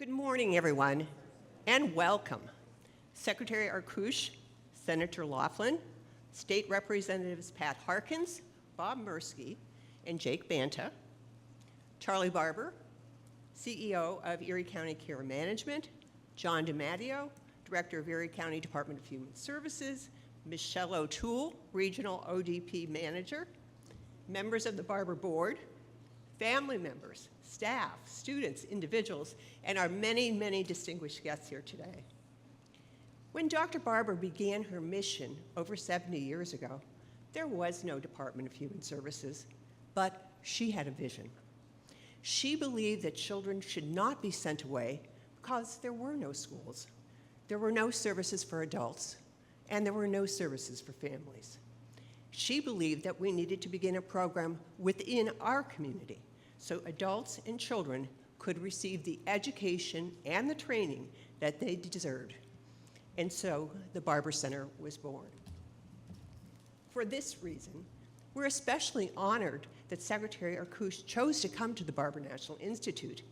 Good morning, everyone, and welcome. Secretary Arkoosh, Senator Laughlin, State Representatives Pat Harkins, Bob Merski, and Jacob Banta, Charlie Barber, CEO of Erie County Care Management, John DiMatteo, Director of Erie County Department of Human Services, Michelle O'Toole, Regional ODP Manager, members of the Barber Board, family members, staff, students, individuals, and our many, many distinguished guests here today. When Dr. Barber began her mission over 70 years ago, there was no Department of Human Services, but she had a vision. She believed that children should not be sent away because there were no schools, there were no services for adults, and there were no services for families. She believed that we needed to begin a program within our community so adults and children could receive the education and the training that they deserved. And so the Barber Center was born. For this reason, we're especially honored that Secretary Arkoosh chose to come to the Barber National Institute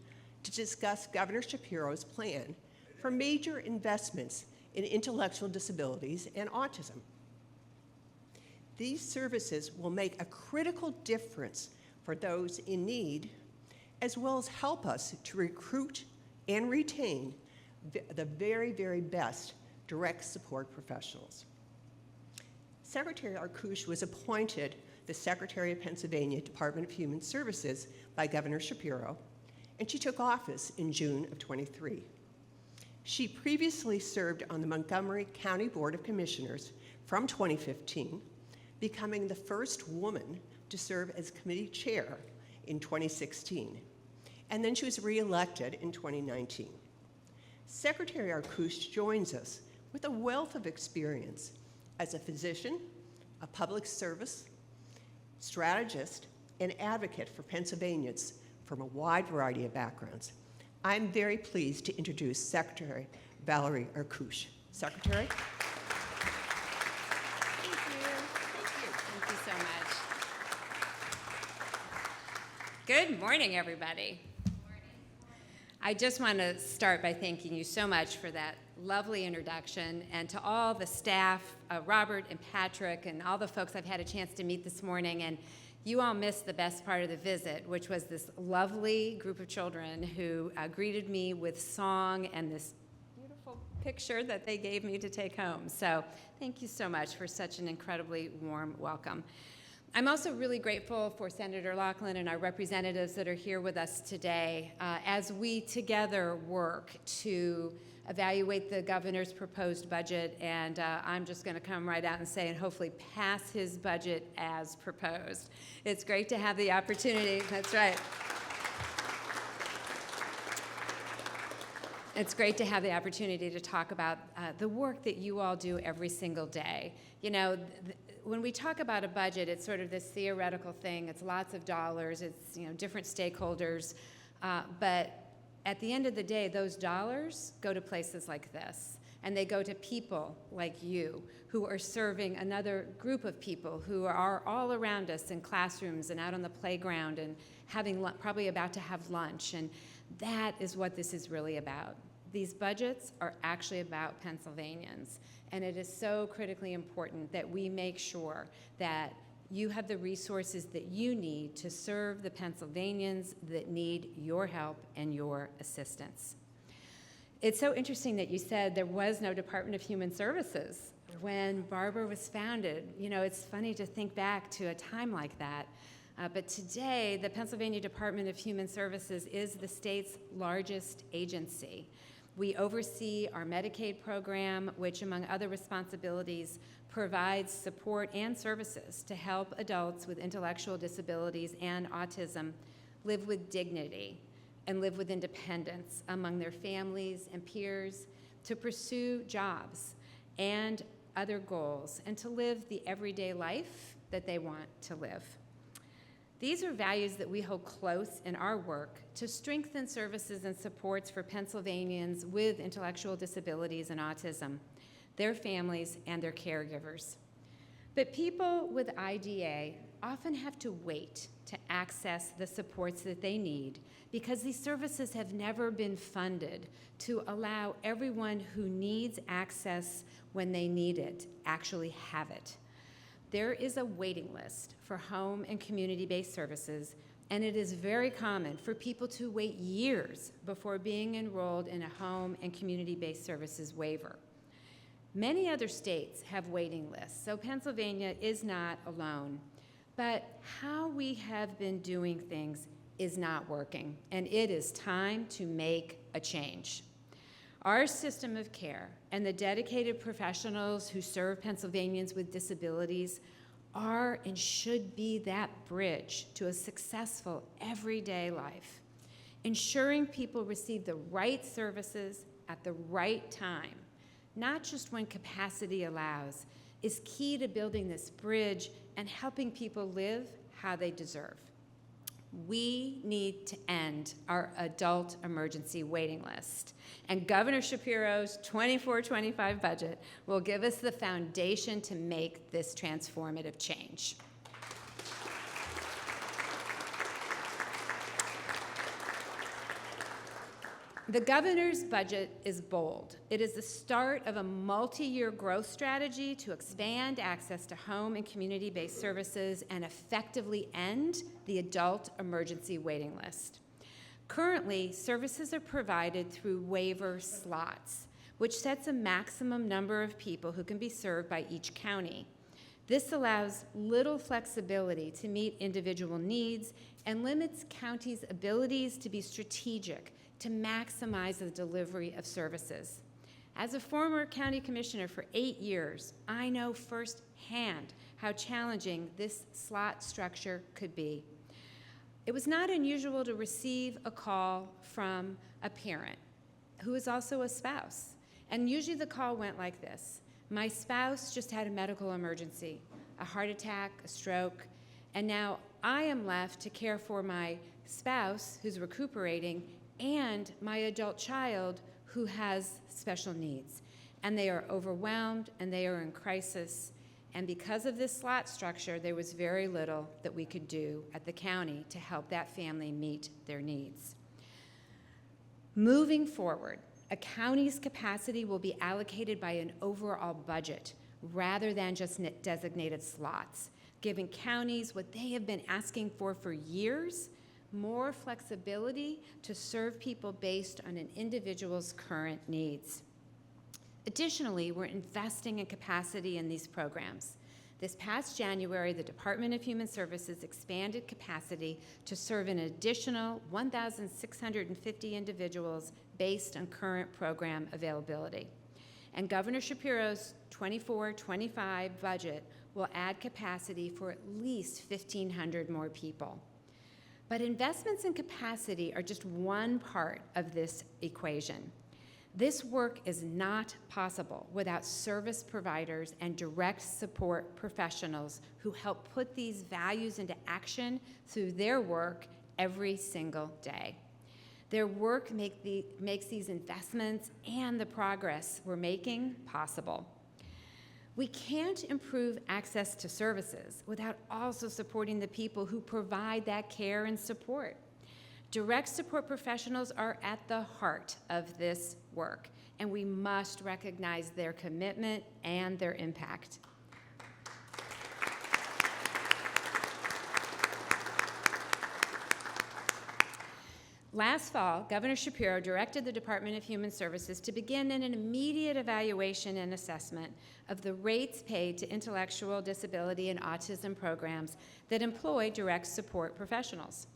to discuss Governor Shapiro's plan for major investments in intellectual disabilities and autism. These services will make a critical difference for those in need, as well as help us to recruit and retain the very, very best direct support professionals. Secretary Arkoosh was appointed the Secretary of Pennsylvania Department of Human Services by Governor Shapiro, and she took office in June of '23. She previously served on the Montgomery County Board of Commissioners from 2015, becoming the first woman to serve as committee chair in 2016, and then she was reelected in 2019. Secretary Arkoosh joins us with a wealth of experience as a physician, a public service, strategist, and advocate for Pennsylvanians from a wide variety of backgrounds. I'm very pleased to introduce Secretary Val Arkoosh. Secretary. Good morning, everybody. I just want to start by thanking you so much for that lovely introduction, and to all the staff, Robert and Patrick, and all the folks I've had a chance to meet this morning. And you all missed the best part of the visit, which was this lovely group of children who greeted me with song and this beautiful picture that they gave me to take home. So thank you so much for such an incredibly warm welcome. I'm also really grateful for Senator Laughlin and our representatives that are here with us today as we together work to evaluate the governor's proposed budget, and I'm just going to come right out and say and hopefully pass his budget as proposed. It's great to have the opportunity. That's right. It's great to have the opportunity to talk about the work that you all do every single day. You know, when we talk about a budget, it's sort of this theoretical thing. It's lots of dollars. It's, you know, different stakeholders. But at the end of the day, those dollars go to places like this. And they go to people like you who are serving another group of people who are all around us in classrooms and out on the playground and having probably about to have lunch. And that is what this is really about. These budgets are actually about Pennsylvanians. And it is so critically important that we make sure that you have the resources that you need to serve the Pennsylvanians that need your help and your assistance. It's so interesting that you said there was no Department of Human Services when Barber was founded. You know, it's funny to think back to a time like that. But today, the Pennsylvania Department of Human Services is the state's largest agency. We oversee our Medicaid program, which, among other responsibilities, provides support and services to help adults with intellectual disabilities and autism live with dignity and live with independence among their families and peers, to pursue jobs and other goals, and to live the everyday life that they want to live. These are values that we hold close in our work to strengthen services and supports for Pennsylvanians with intellectual disabilities and autism, their families, and their caregivers. But people with IDA often have to wait to access the supports that they need because these services have never been funded to allow everyone who needs access when they need it actually have it. There is a waiting list for home and community-based services, and it is very common for people to wait years before being enrolled in a home and community-based services waiver. Many other states have waiting lists, so Pennsylvania is not alone. But how we have been doing things is not working, and it is time to make a change. Our system of care and the dedicated professionals who serve Pennsylvanians with disabilities are and should be that bridge to a successful everyday life. Ensuring people receive the right services at the right time, not just when capacity allows, is key to building this bridge and helping people live how they deserve. We need to end our adult emergency waiting list. And Governor Shapiro's 24-25 budget will give us the foundation to make this transformative change. The governor's budget is bold. It is the start of a multi-year growth strategy to expand access to home and community-based services and effectively end the adult emergency waiting list. Currently, services are provided through waiver slots, which sets a maximum number of people who can be served by each county. This allows little flexibility to meet individual needs and limits counties' abilities to be strategic to maximize the delivery of services. As a former county commissioner for 8 years, I know firsthand how challenging this slot structure could be. It was not unusual to receive a call from a parent who is also a spouse. And usually the call went like this: my spouse just had a medical emergency, a heart attack, a stroke, and now I am left to care for my spouse who's recuperating and my adult child who has special needs. And they are overwhelmed and they are in crisis. And because of this slot structure, there was very little that we could do at the county to help that family meet their needs. Moving forward, a county's capacity will be allocated by an overall budget rather than just designated slots, giving counties what they have been asking for years: more flexibility to serve people based on an individual's current needs. Additionally, we're investing in capacity in these programs. This past January, the Department of Human Services expanded capacity to serve an additional 1,650 individuals based on current program availability. And Governor Shapiro's 24-25 budget will add capacity for at least 1,500 more people. But investments in capacity are just one part of this equation. This work is not possible without service providers and direct support professionals who help put these values into action through their work every single day. Their work makes these investments and the progress we're making possible. We can't improve access to services without also supporting the people who provide that care and support. Direct support professionals are at the heart of this work, and we must recognize their commitment and their impact. Last fall, Governor Shapiro directed the Department of Human Services to begin an immediate evaluation and assessment of the rates paid to intellectual disability and autism programs that employ direct support professionals.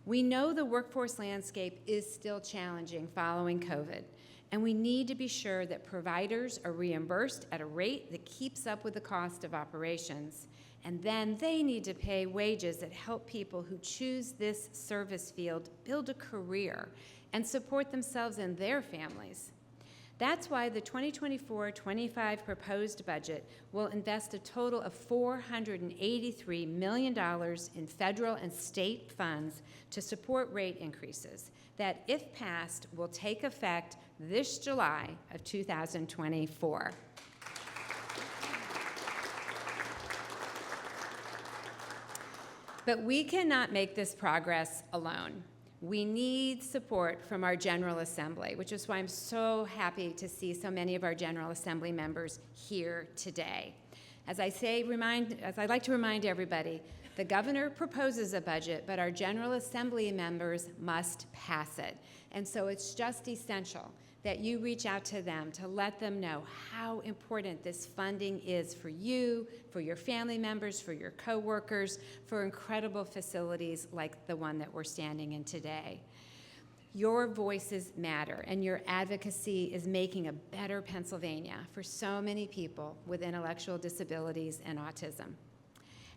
We know the workforce landscape is still challenging following COVID, and we need to be sure that providers are reimbursed at a rate that keeps up with the cost of operations. And then they need to pay wages that help people who choose this service field build a career and support themselves and their families. That's why the 2024-25 proposed budget will invest a total of $483 million in federal and state funds to support rate increases that, if passed, will take effect this July of 2024. But we cannot make this progress alone. We need support from our General Assembly, which is why I'm so happy to see so many of our General Assembly members here today. As I like to remind everybody, the governor proposes a budget, but our General Assembly members must pass it. And so it's just essential that you reach out to them to let them know how important this funding is for you, for your family members, for your coworkers, for incredible facilities like the one that we're standing in today. Your voices matter, and your advocacy is making a better Pennsylvania for so many people with intellectual disabilities and autism.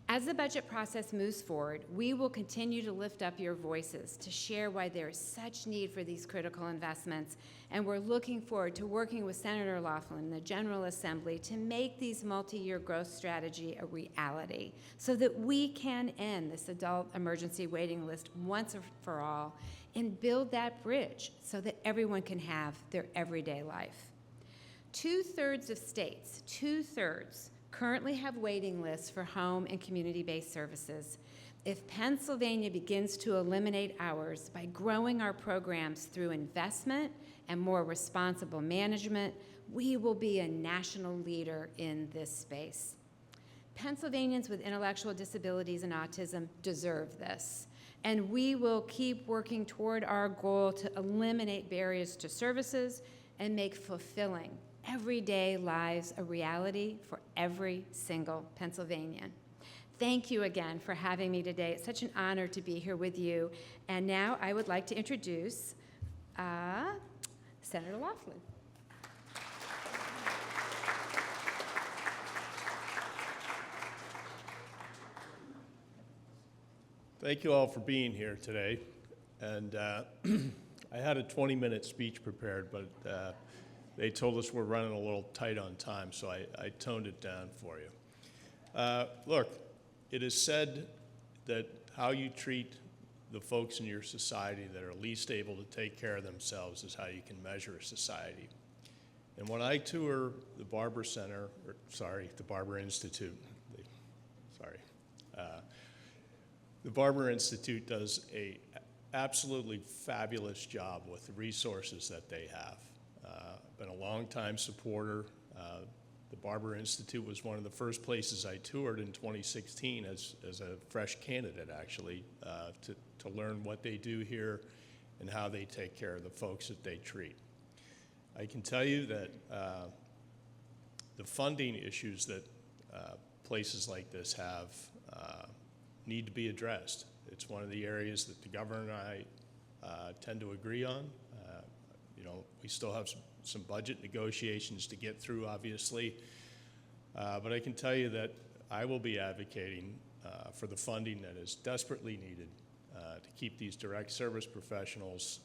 As the budget process moves forward, we will continue to lift up your voices to share why there is such need for these critical investments, and we're looking forward to working with Senator Laughlin and the General Assembly to make these multi-year growth strategy a reality so that we can end this adult emergency waiting list once and for all and build that bridge so that everyone can have their everyday life. 2/3 of states, 2/3, currently have waiting lists for home and community-based services. If Pennsylvania begins to eliminate ours by growing our programs through investment and more responsible management, we will be a national leader in this space. Pennsylvanians with intellectual disabilities and autism deserve this, and we will keep working toward our goal to eliminate barriers to services and make fulfilling everyday lives a reality for every single Pennsylvanian. Thank you again for having me today. It's such an honor to be here with you. And now I would like to introduce Senator Laughlin. Thank you all for being here today. And I had a 20-minute speech prepared, but they told us we're running a little tight on time, so I toned it down for you. Look, it is said that how you treat the folks in your society that are least able to take care of themselves is how you can measure a society. And when I tour the Barber Center, the Barber Institute, the Barber Institute does a absolutely fabulous job with the resources that they have. Been a long-time supporter. The Barber Institute was one of the first places I toured in 2016 as a fresh candidate, actually, to learn what they do here and how they take care of the folks that they treat. I can tell you that the funding issues that places like this have need to be addressed. It's one of the areas that the governor and I tend to agree on. We still have some budget negotiations to get through, obviously, but I can tell you that I will be advocating for the funding that is desperately needed to keep these direct service professionals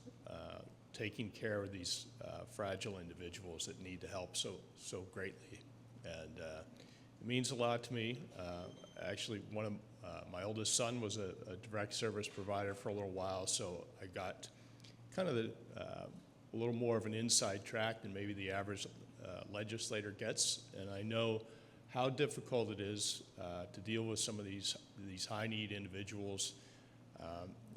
taking care of these fragile individuals that need the help so greatly. And it means a lot to me. Actually, one of my oldest son was a direct service provider for a little while, so I got kind of a little more of an inside track than maybe the average legislator gets, and I know how difficult it is to deal with some of these high-need individuals,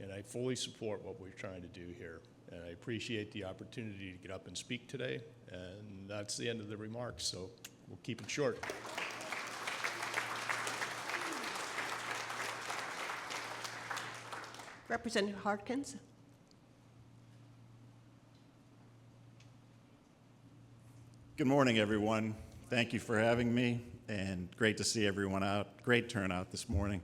and I fully support what we're trying to do here, and I appreciate the opportunity to get up and speak today, and that's the end of the remarks, so we'll keep it short. Representative Harkins. Good morning, everyone. Thank you for having me, and great to see everyone out. Great turnout this morning.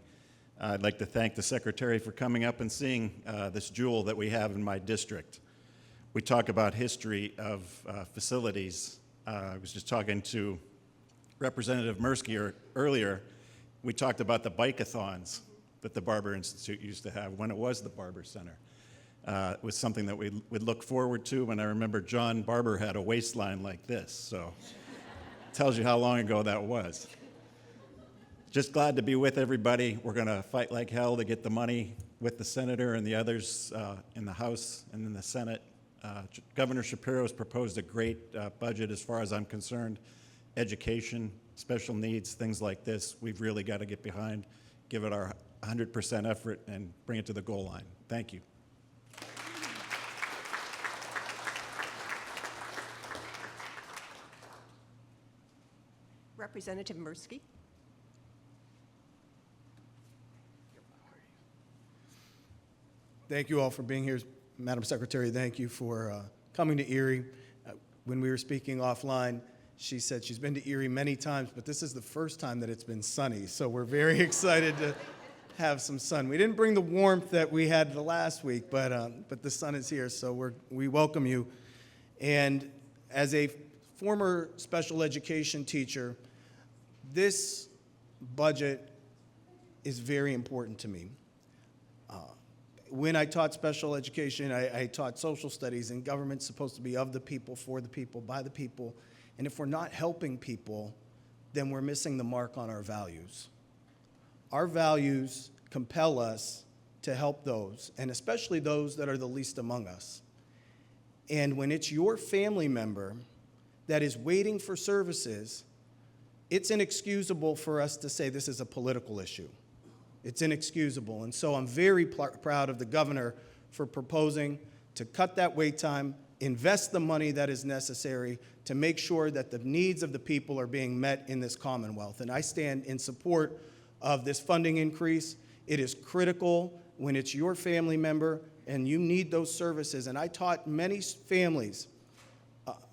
I'd like to thank the Secretary for coming up and seeing this jewel that we have in my district. We talk about history of facilities. I was just talking to Representative Merski earlier. We talked about the bike-a-thons that the Barber Institute used to have when it was the Barber Center. It was something that we would look forward to, and I remember John Barber had a waistline like this, so it tells you how long ago that was. Just glad to be with everybody. We're going to fight like hell to get the money with the senator and the others in the House and in the Senate. Governor Shapiro has proposed a great budget as far as I'm concerned. Education, special needs, things like this, we've really got to get behind, give it our 100% effort and bring it to the goal line. Thank you. Representative Merski. Thank you all for being here. Madam Secretary, thank you for coming to Erie. When we were speaking offline, she said she's been to Erie many times, but this is the first time that it's been sunny, so we're very excited to have some sun. We didn't bring the warmth that we had the last week, but the sun is here, so we welcome you. And as a former special education teacher, this budget is very important to me. When I taught special education, I taught social studies, and government's supposed to be of the people, for the people, by the people. And if we're not helping people, then we're missing the mark on our values. Our values compel us to help those, and especially those that are the least among us. And when it's your family member that is waiting for services, it's inexcusable for us to say this is a political issue. It's inexcusable. And so I'm very proud of the governor for proposing to cut that wait time, invest the money that is necessary to make sure that the needs of the people are being met in this Commonwealth. And I stand in support of this funding increase. It is critical when it's your family member and you need those services. And I taught many families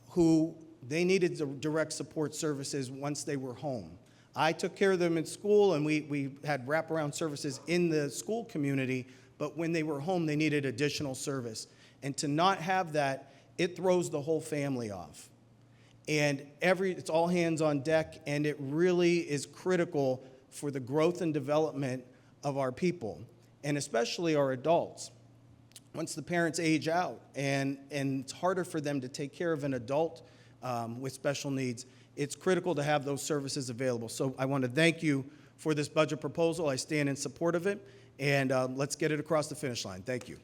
who they needed the direct support services once they were home. I took care of them in school, and we had wraparound services in the school community, but when they were home, they needed additional service. And to not have that, it throws the whole family off. And it's all hands on deck, and it really is critical for the growth and development of our people, and especially our adults. Once the parents age out, and it's harder for them to take care of an adult with special needs, it's critical to have those services available. So I want to thank you for this budget proposal. I stand in support of it, and let's get it across the finish line. Thank you.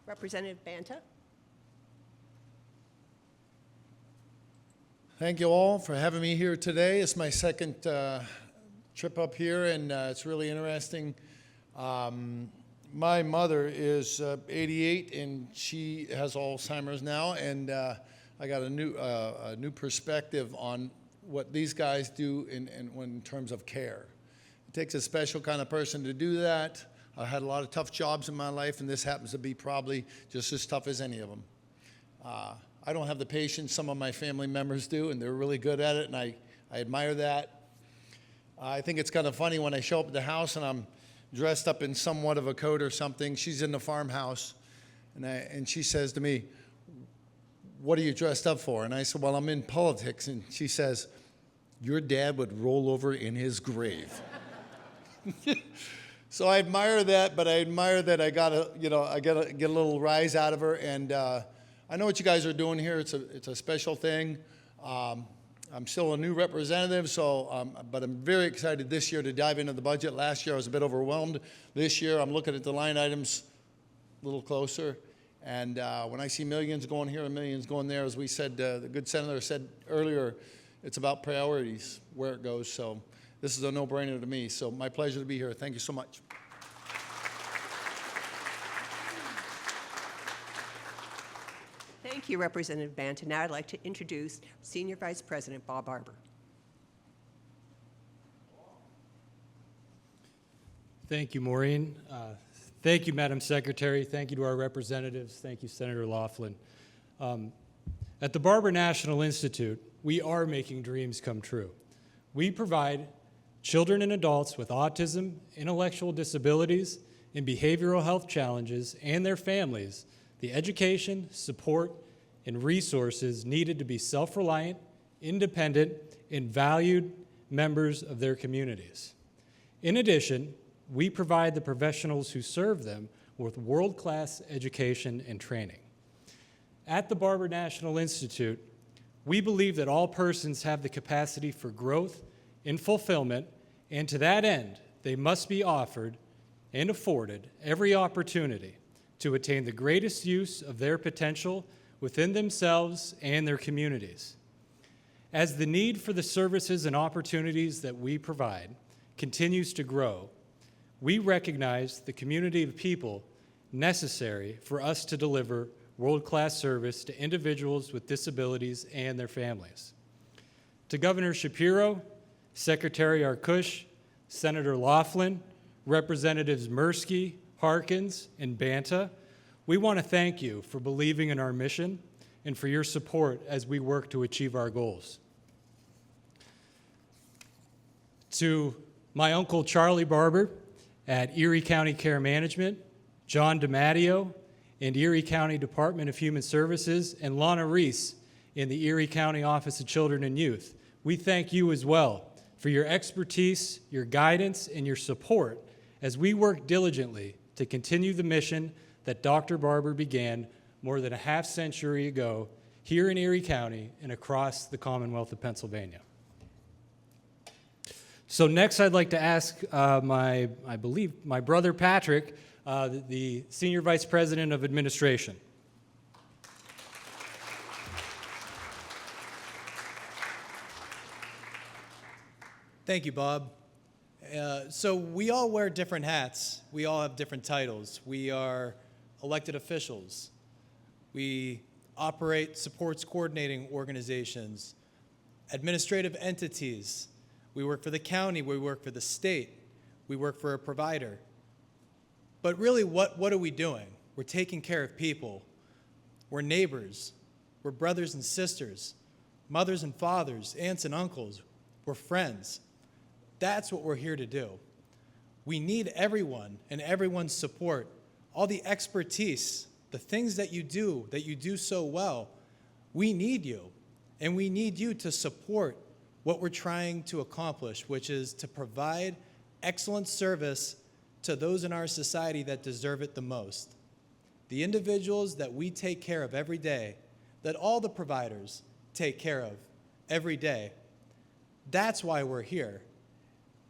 Representative Banta. Thank you all for having me here today. It's my second trip up here, and it's really interesting. My mother is 88, and she has Alzheimer's now, and I got a new perspective on what these guys do in terms of care. It takes a special kind of person to do that. I had a lot of tough jobs in my life, and this happens to be probably just as tough as any of them. I don't have the patience some of my family members do, and they're really good at it, and I admire that. I think it's kind of funny when I show up at the house and I'm dressed up in somewhat of a coat or something. She's in the farmhouse, and she says to me, "What are you dressed up for?" And I said, "Well, I'm in politics." And she says, "Your dad would roll over in his grave." So I admire that, but I admire that I get a little rise out of her. And I know what you guys are doing here. It's a special thing. I'm still a new representative, but I'm very excited this year to dive into the budget. Last year I was a bit overwhelmed. This year I'm looking at the line items a little closer. And when I see millions going here and millions going there, as we said, the good senator said earlier, it's about priorities, where it goes. So this is a no-brainer to me. So my pleasure to be here. Thank you so much. Thank you, Representative Banta. Now I'd like to introduce Senior Vice President Bob Barber. Thank you, Maureen. Thank you, Madam Secretary. Thank you to our representatives. Thank you, Senator Laughlin. At the Barber National Institute, we are making dreams come true. We provide children and adults with autism, intellectual disabilities, and behavioral health challenges and their families the education, support, and resources needed to be self-reliant, independent, and valued members of their communities. In addition, we provide the professionals who serve them with world-class education and training. At the Barber National Institute, we believe that all persons have the capacity for growth and fulfillment, and to that end, they must be offered and afforded every opportunity to attain the greatest use of their potential within themselves and their communities. As the need for the services and opportunities that we provide continues to grow, we recognize the community of people necessary for us to deliver world-class service to individuals with disabilities and their families. To Governor Shapiro, Secretary Arkoosh, Senator Laughlin, Representatives Merski, Harkins, and Banta, we want to thank you for believing in our mission and for your support as we work to achieve our goals. To my Uncle Charlie Barber at Erie County Care Management, John DiMatteo in Erie County Department of Human Services, and Lana Reese in the Erie County Office of Children and Youth, we thank you as well for your expertise, your guidance, and your support as we work diligently to continue the mission that Dr. Barber began more than a half century ago here in Erie County and across the Commonwealth of Pennsylvania. So next I'd like to ask I believe my brother Patrick, the Senior Vice President of Administration. Thank you, Bob. So we all wear different hats. We all have different titles. We are elected officials. We operate supports coordinating organizations, administrative entities. We work for the county. We work for the state. We work for a provider. But really, what are we doing? We're taking care of people. We're neighbors. We're brothers and sisters, mothers and fathers, aunts and uncles. We're friends. That's what we're here to do. We need everyone and everyone's support, all the expertise, the things that you do so well. We need you, and we need you to support what we're trying to accomplish, which is to provide excellent service to those in our society that deserve it the most. The individuals that we take care of every day, that all the providers take care of every day. That's why we're here.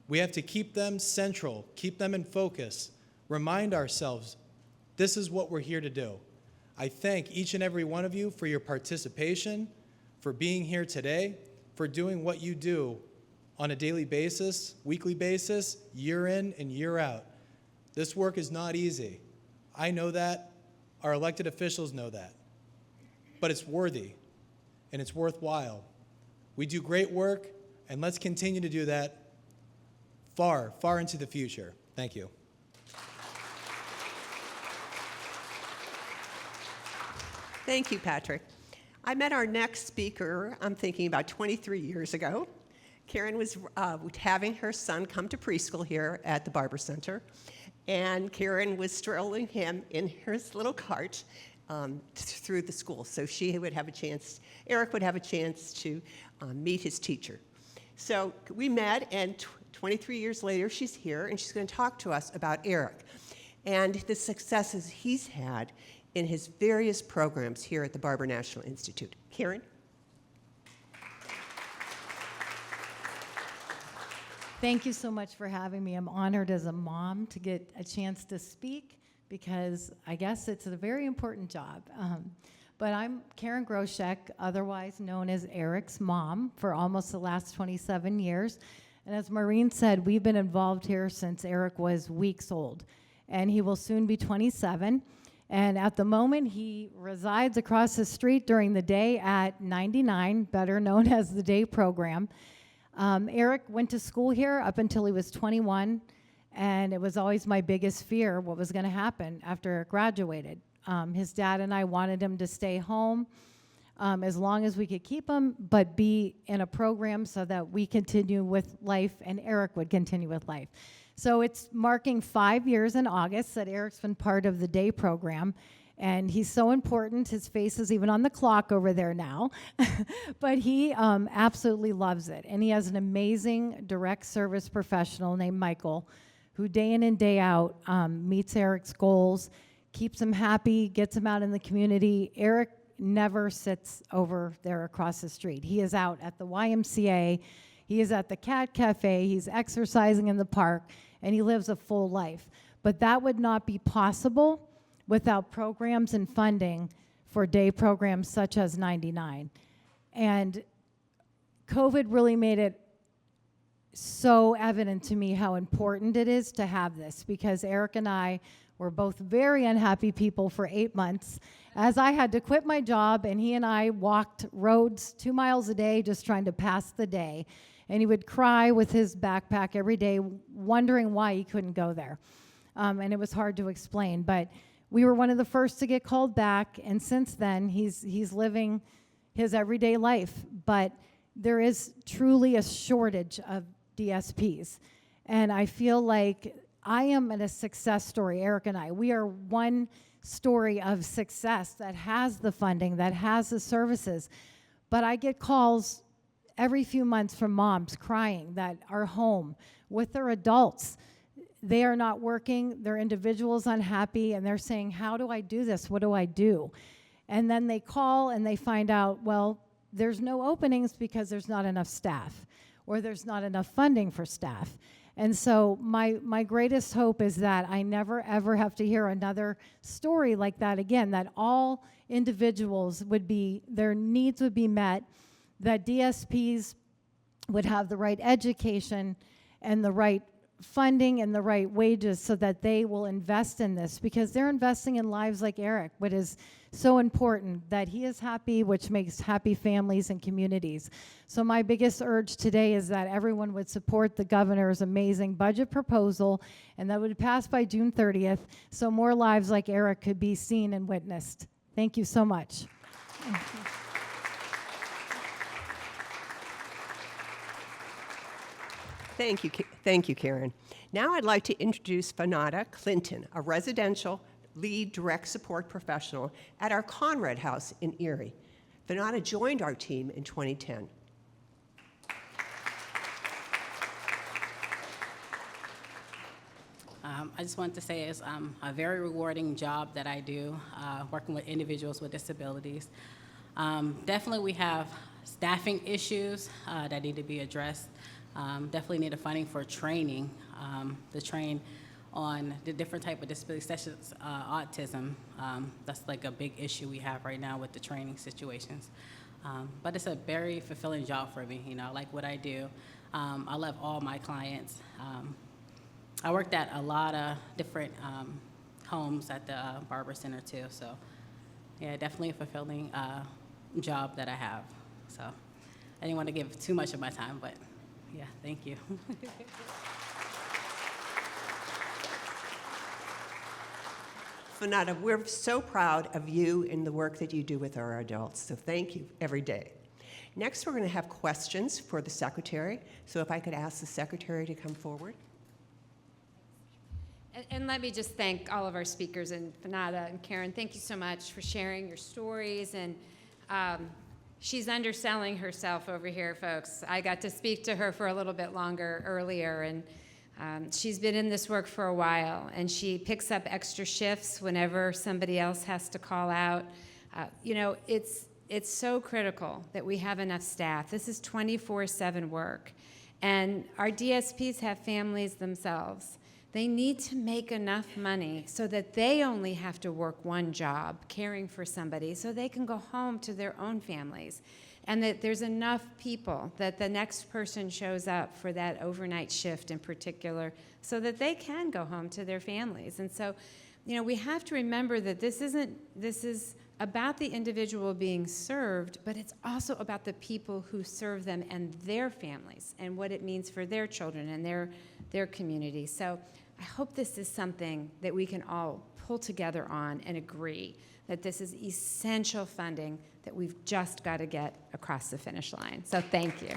We have to keep them central, keep them in focus, remind ourselves, this is what we're here to do. I thank each and every one of you for your participation, for being here today, for doing what you do on a daily basis, weekly basis, year in and year out. This work is not easy. I know that. Our elected officials know that. But it's worthy, and it's worthwhile. We do great work, and let's continue to do that far, far into the future. Thank you. Thank you, Patrick. I met our next speaker, I'm thinking about 23 years ago. Karen was having her son come to preschool here at the Barber Center, and Karen was strolling him in her little cart through the school. So she would have a chance, Eric would have a chance to meet his teacher. So we met, and 23 years later, she's here, and she's going to talk to us about Eric and the successes he's had in his various programs here at the Barber National Institute. Karen? Thank you so much for having me. I'm honored as a mom to get a chance to speak because I guess it's a very important job. But I'm Karen Groshek, otherwise known as Eric's mom, for almost the last 27 years. And as Maureen said, we've been involved here since Eric was weeks old, and he will soon be 27. And at the moment, he resides across the street during the day at 99, better known as the day program. Eric went to school here up until he was 21, and it was always my biggest fear what was going to happen after Eric graduated. His dad and I wanted him to stay home as long as we could keep him, but be in a program so that we continue with life and Eric would continue with life. So it's marking 5 years in August that Eric's been part of the day program, and he's so important. His face is even on the clock over there now, but he absolutely loves it. And he has an amazing direct service professional named Michael, who day in and day out meets Eric's goals, keeps him happy, gets him out in the community. Eric never sits over there across the street. He is out at the YMCA, he is at the Cat Cafe, he's exercising in the park, and he lives a full life. But that would not be possible without programs and funding for day programs such as 99. And COVID really made it so evident to me how important it is to have this, because Eric and I were both very unhappy people for 8 months, as I had to quit my job, and he and I walked roads 2 miles a day just trying to pass the day. And he would cry with his backpack every day, wondering why he couldn't go there. And it was hard to explain, but we were one of the first to get called back, and since then, he's living his everyday life. But there is truly a shortage of DSPs. And I feel like I am in a success story, Eric and I. We are one story of success that has the funding, that has the services. But I get calls every few months from moms crying that are home with their adults. They are not working, their individuals unhappy, and they're saying, how do I do this? What do I do? And then they call and they find out, well, there's no openings because there's not enough staff, or there's not enough funding for staff. And so my greatest hope is that I never, ever have to hear another story like that again, that all individuals would be, their needs would be met, that DSPs would have the right education and the right funding and the right wages so that they will invest in this, because they're investing in lives like Eric, what is so important, that he is happy, which makes happy families and communities. So my biggest urge today is that everyone would support the governor's amazing budget proposal, and that would pass by June 30th, so more lives like Eric could be seen and witnessed. Thank you so much. Thank you, Karen. Now I'd like to introduce Fanata Clinton, a residential lead direct support professional at our Conrad House in Erie. Fanata joined our team in 2010. I just want to say it's a very rewarding job that I do, working with individuals with disabilities. Definitely we have staffing issues that need to be addressed. Definitely need a funding for training, to train on the different type of disabilities, such as autism. That's like a big issue we have right now with the training situations. But it's a very fulfilling job for me. You know, I like what I do. I love all my clients. I worked at a lot of different homes at the Barber Center too. So yeah, definitely a fulfilling job that I have. So I didn't want to give too much of my time, but yeah, thank you. Fanata, we're so proud of you and the work that you do with our adults, so thank you every day. Next, we're going to have questions for the Secretary, so if I could ask the Secretary to come forward. And let me just thank all of our speakers, and Fanata and Karen, thank you so much for sharing your stories. And she's underselling herself over here, folks. I got to speak to her for a little bit longer earlier, and she's been in this work for a while, and she picks up extra shifts whenever somebody else has to call out. You know, it's so critical that we have enough staff. This is 24/7 work, and our DSPs have families themselves. They need to make enough money so that they only have to work one job, caring for somebody, so they can go home to their own families. And that there's enough people that the next person shows up for that overnight shift in particular, so that they can go home to their families. And so, you know, we have to remember that this is about the individual being served, but it's also about the people who serve them and their families, and what it means for their children and their community. So I hope this is something that we can all pull together on and agree that this is essential funding that we've just got to get across the finish line. So thank you.